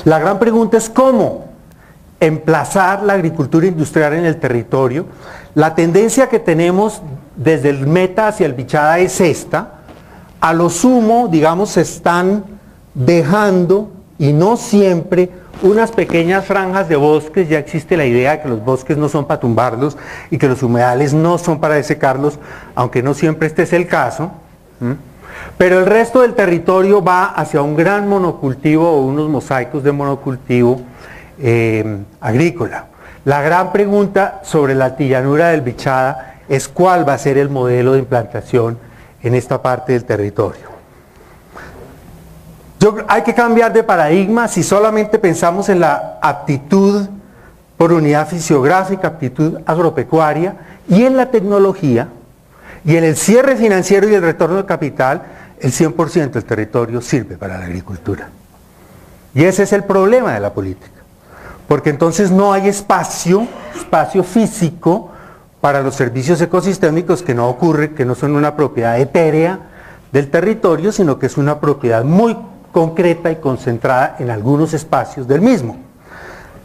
La gran pregunta es cómo emplazar la agricultura industrial en el territorio. La tendencia que tenemos desde el Meta hacia el Bichada es esta. A lo sumo, digamos, se están dejando, y no siempre, unas pequeñas franjas de bosques. Ya existe la idea de que los bosques no son para tumbarlos y que los humedales no son para desecarlos, aunque no siempre este es el caso. Pero el resto del territorio va hacia un gran monocultivo o unos mosaicos de monocultivo agrícola. La gran pregunta sobre la altillanura del Bichada es cuál va a ser el modelo de implantación en esta parte del territorio. Hay que cambiar de paradigma. Si solamente pensamos en la aptitud por unidad fisiográfica, aptitud agropecuaria, y en la tecnología, y en el cierre financiero y el retorno de capital, el 100% del territorio sirve para la agricultura. Y ese es el problema de la política. Porque entonces no hay espacio físico para los servicios ecosistémicos, que no ocurre, que no son una propiedad etérea del territorio, sino que es una propiedad muy concreta y concentrada en algunos espacios del mismo.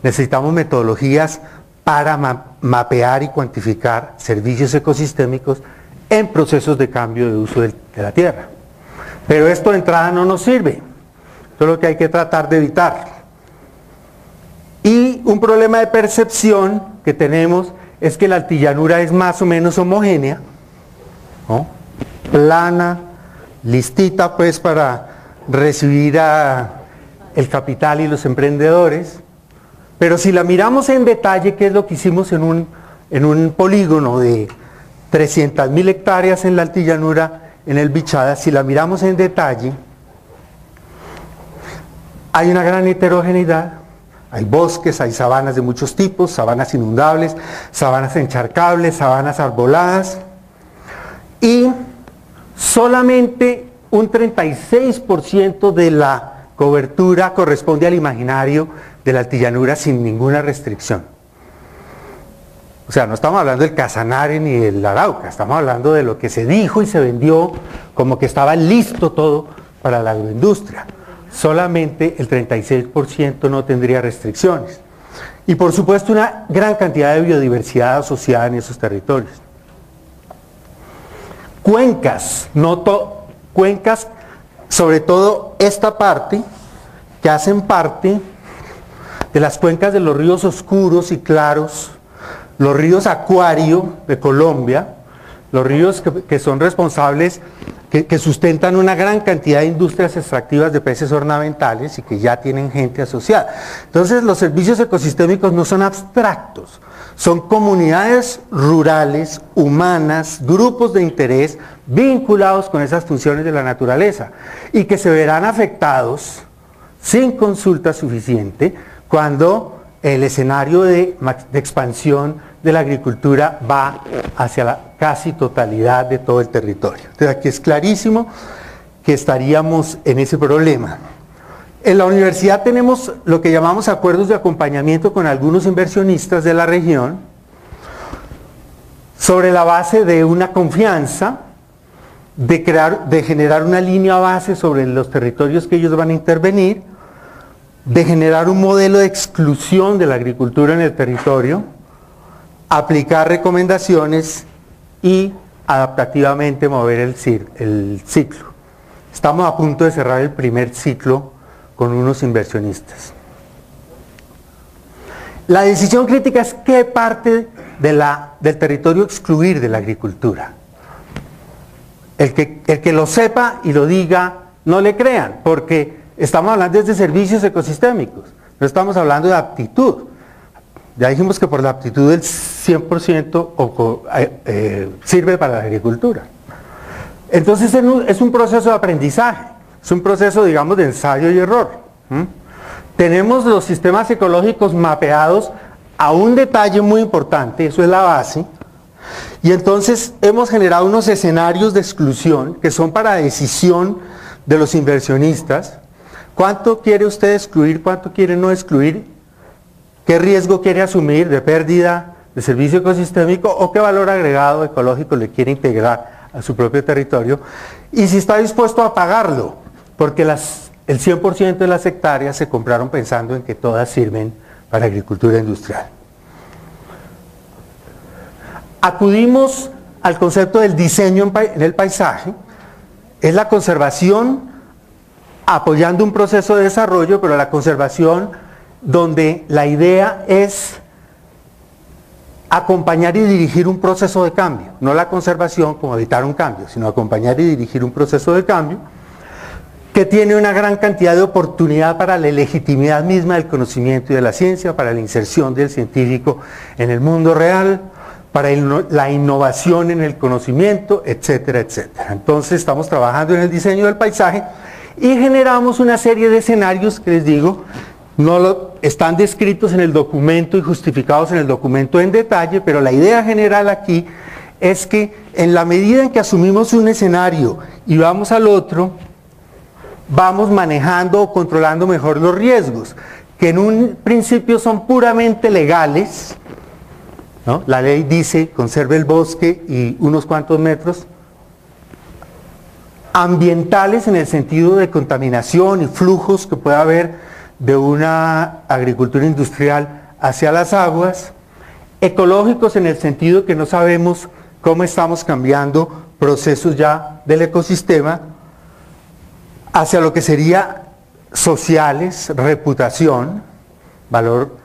Necesitamos metodologías para mapear y cuantificar servicios ecosistémicos en procesos de cambio de uso de la tierra. Pero esto de entrada no nos sirve. Esto es lo que hay que tratar de evitar. Y un problema de percepción que tenemos es que la altillanura es más o menos homogénea, ¿no? Plana, listita pues para recibir el capital y los emprendedores. Pero si la miramos en detalle, que es lo que hicimos en un polígono de 300.000 hectáreas en la altillanura, en el Bichada, si la miramos en detalle, hay una gran heterogeneidad. Hay bosques, hay sabanas de muchos tipos, sabanas inundables, sabanas encharcables, sabanas arboladas, y solamente un 36% de la cobertura corresponde al imaginario de la altillanura sin ninguna restricción. O sea, no estamos hablando del Casanare ni del Arauca, estamos hablando de lo que se dijo y se vendió como que estaba listo todo para la agroindustria. Solamente el 36% no tendría restricciones. Y por supuesto una gran cantidad de biodiversidad asociada en esos territorios. Cuencas, cuencas, sobre todo esta parte, que hacen parte de las cuencas de los ríos oscuros y claros, los ríos acuario de Colombia, los ríos que son responsables, que sustentan una gran cantidad de industrias extractivas de peces ornamentales y que ya tienen gente asociada. Entonces los servicios ecosistémicos no son abstractos, son comunidades rurales, humanas, grupos de interés vinculados con esas funciones de la naturaleza y que se verán afectados sin consulta suficiente cuando el escenario de expansión de la agricultura va hacia la casi totalidad de todo el territorio. Entonces aquí es clarísimo que estaríamos en ese problema. En la universidad tenemos lo que llamamos acuerdos de acompañamiento con algunos inversionistas de la región sobre la base de una confianza, de generar una línea base sobre los territorios que ellos van a intervenir, de generar un modelo de exclusión de la agricultura en el territorio, aplicar recomendaciones y adaptativamente mover el ciclo. Estamos a punto de cerrar el primer ciclo con unos inversionistas. La decisión crítica es qué parte del territorio excluir de la agricultura. El que lo sepa y lo diga, no le crean, porque estamos hablando de servicios ecosistémicos, no estamos hablando de aptitud. Ya dijimos que por la aptitud del 100% sirve para la agricultura. Entonces es un proceso de aprendizaje, es un proceso, digamos, de ensayo y error. Tenemos los sistemas ecológicos mapeados a un detalle muy importante, eso es la base, y entonces hemos generado unos escenarios de exclusión que son para decisión de los inversionistas. ¿Cuánto quiere usted excluir? ¿Cuánto quiere no excluir? ¿Qué riesgo quiere asumir de pérdida de servicio ecosistémico o qué valor agregado ecológico le quiere integrar a su propio territorio? Y si está dispuesto a pagarlo, porque las el 100% de las hectáreas se compraron pensando en que todas sirven para agricultura industrial. Acudimos al concepto del diseño en el paisaje, es la conservación apoyando un proceso de desarrollo, pero la conservación donde la idea es acompañar y dirigir un proceso de cambio, no la conservación como evitar un cambio, sino acompañar y dirigir un proceso de cambio que tiene una gran cantidad de oportunidad para la legitimidad misma del conocimiento y de la ciencia, para la inserción del científico en el mundo real, para la innovación en el conocimiento, etcétera, etcétera. Entonces estamos trabajando en el diseño del paisaje y generamos una serie de escenarios que les digo, están descritos en el documento y justificados en el documento en detalle, pero la idea general aquí es que en la medida en que asumimos un escenario y vamos al otro, vamos manejando o controlando mejor los riesgos, que en un principio son puramente legales, ¿no? La ley dice conserve el bosque y unos cuantos metros, ambientales en el sentido de contaminación y flujos que pueda haber de una agricultura industrial hacia las aguas, ecológicos en el sentido que no sabemos cómo estamos cambiando procesos ya del ecosistema, hacia lo que sería sociales, reputación, valor,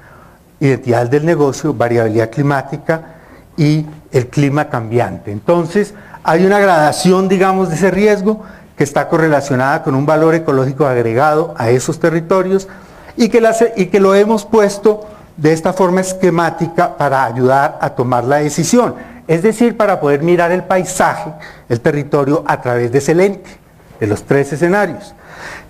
identidad del negocio, variabilidad climática y el clima cambiante. Entonces, hay una gradación, digamos, de ese riesgo que está correlacionada con un valor ecológico agregado a esos territorios y que lo hemos puesto de esta forma esquemática para ayudar a tomar la decisión, es decir, para poder mirar el paisaje, el territorio a través de ese lente, de los tres escenarios.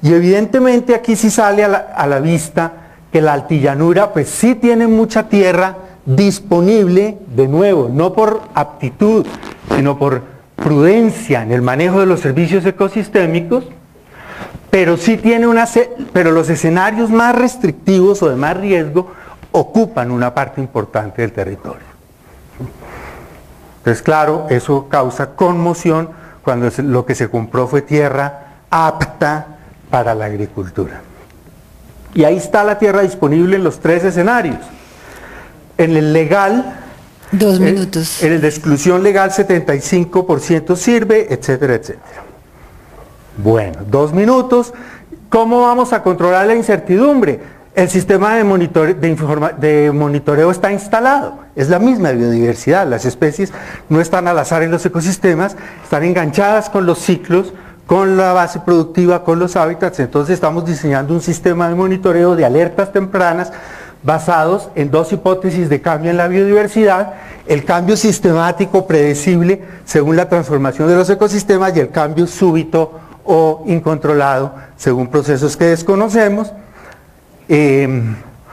Y evidentemente aquí sí sale a la vista que la altillanura pues sí tiene mucha tierra disponible, de nuevo, no por aptitud, sino por prudencia en el manejo de los servicios ecosistémicos, pero sí tiene pero los escenarios más restrictivos o de más riesgo ocupan una parte importante del territorio. Entonces, claro, eso causa conmoción cuando lo que se compró fue tierra apta para la agricultura. Y ahí está la tierra disponible en los tres escenarios. En el legal, 2 minutos. En el de exclusión legal 75% sirve, etcétera, etcétera. Bueno, 2 minutos. ¿Cómo vamos a controlar la incertidumbre? El sistema de monitoreo está instalado, es la misma biodiversidad, las especies no están al azar en los ecosistemas, están enganchadas con los ciclos, con la base productiva, con los hábitats. Entonces estamos diseñando un sistema de monitoreo de alertas tempranas basados en dos hipótesis de cambio en la biodiversidad: el cambio sistemático predecible según la transformación de los ecosistemas y el cambio súbito o incontrolado según procesos que desconocemos.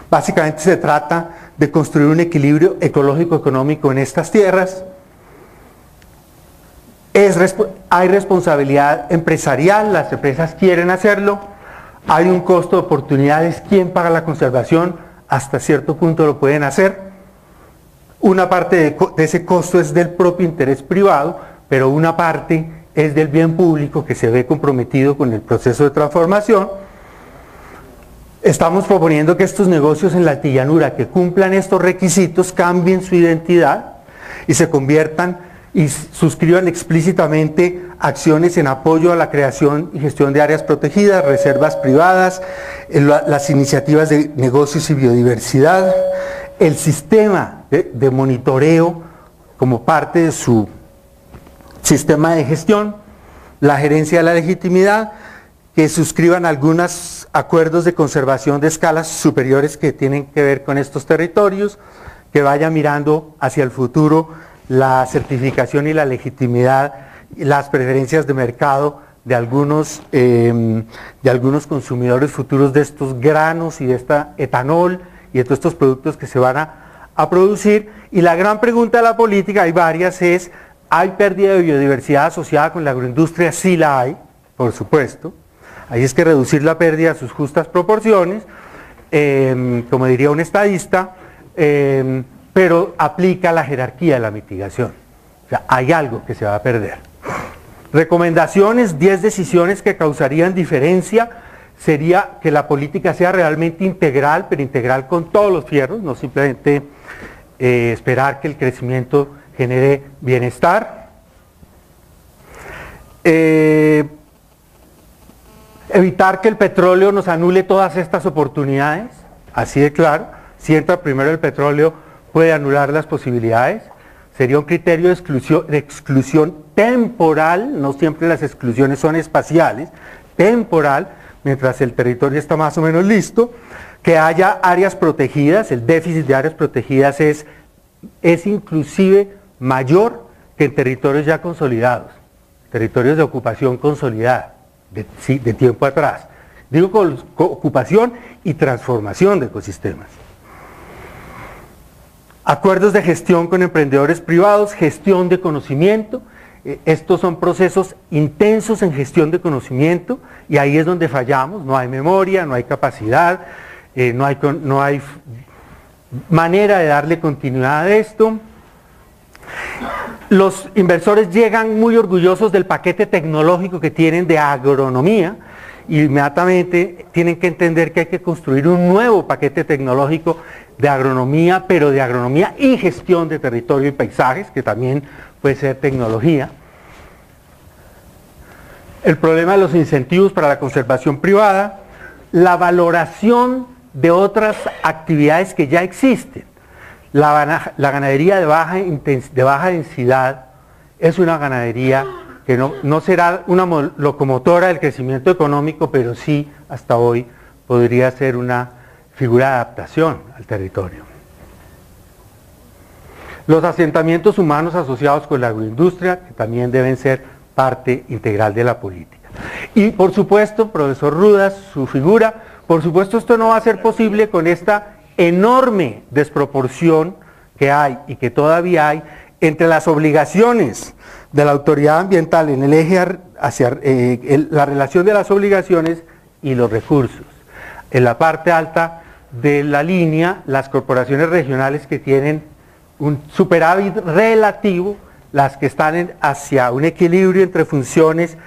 Básicamente se trata de construir un equilibrio ecológico-económico en estas tierras. Hay responsabilidad empresarial, las empresas quieren hacerlo, hay un costo de oportunidades, ¿quién paga la conservación? Hasta cierto punto lo pueden hacer. Una parte de ese costo es del propio interés privado, pero una parte es del bien público que se ve comprometido con el proceso de transformación. Estamos proponiendo que estos negocios en la altillanura que cumplan estos requisitos cambien su identidad y se conviertan y suscriban explícitamente acciones en apoyo a la creación y gestión de áreas protegidas, reservas privadas, las iniciativas de negocios y biodiversidad, el sistema de monitoreo como parte de su sistema de gestión, la gerencia de la legitimidad, que suscriban algunos acuerdos de conservación de escalas superiores que tienen que ver con estos territorios, que vayan mirando hacia el futuro la certificación y la legitimidad, las preferencias de mercado de algunos consumidores futuros de estos granos y de esta etanol y de todos estos productos que se van a producir. Y la gran pregunta de la política, hay varias, es: ¿hay pérdida de biodiversidad asociada con la agroindustria? Sí la hay, por supuesto. Ahí es que reducir la pérdida a sus justas proporciones, como diría un estadista, pero aplica la jerarquía de la mitigación. O sea, hay algo que se va a perder. Recomendaciones: 10 decisiones que causarían diferencia sería que la política sea realmente integral, pero integral con todos los fierros, no simplemente esperar que el crecimiento genere bienestar. Evitar que el petróleo nos anule todas estas oportunidades, así de claro. Si entra primero el petróleo, puede anular las posibilidades. Sería un criterio de exclusión temporal, no siempre las exclusiones son espaciales, temporal, mientras el territorio está más o menos listo. Que haya áreas protegidas, el déficit de áreas protegidas es inclusive mayor que en territorios ya consolidados, territorios de ocupación consolidada, de tiempo atrás. Digo con ocupación y transformación de ecosistemas. Acuerdos de gestión con emprendedores privados, gestión de conocimiento. Estos son procesos intensos en gestión de conocimiento y ahí es donde fallamos. No hay memoria, no hay capacidad, no hay manera de darle continuidad a esto. Los inversores llegan muy orgullosos del paquete tecnológico que tienen de agronomía y inmediatamente tienen que entender que hay que construir un nuevo paquete tecnológico de agronomía, pero de agronomía y gestión de territorio y paisajes, que también puede ser tecnología. El problema de los incentivos para la conservación privada, la valoración de otras actividades que ya existen. La ganadería de baja densidad es una ganadería que no será una locomotora del crecimiento económico, pero sí hasta hoy podría ser una figura de adaptación al territorio. Los asentamientos humanos asociados con la agroindustria, que también deben ser parte integral de la política. Y por supuesto, profesor Rudas, su figura, por supuesto esto no va a ser posible con esta enorme desproporción que hay y que todavía hay entre las obligaciones de la autoridad ambiental en el eje hacia la relación de las obligaciones y los recursos. En la parte alta de la línea, las corporaciones regionales que tienen un superávit relativo, las que están hacia un equilibrio entre funciones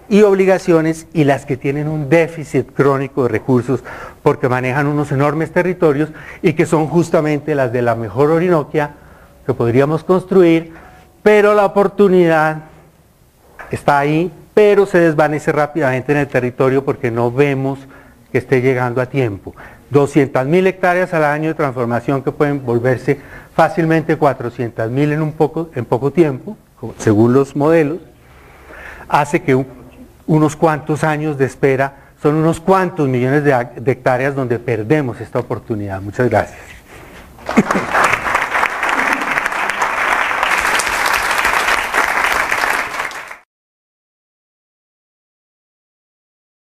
y obligaciones, y las que tienen un déficit crónico de recursos porque manejan unos enormes territorios y que son justamente las de la mejor Orinoquia que podríamos construir, pero la oportunidad está ahí, pero se desvanece rápidamente en el territorio porque no vemos que esté llegando a tiempo. 200.000 hectáreas al año de transformación que pueden volverse fácilmente 400.000 en poco tiempo, según los modelos, hace que unos cuantos años de espera, son unos cuantos millones de hectáreas donde perdemos esta oportunidad. Muchas gracias.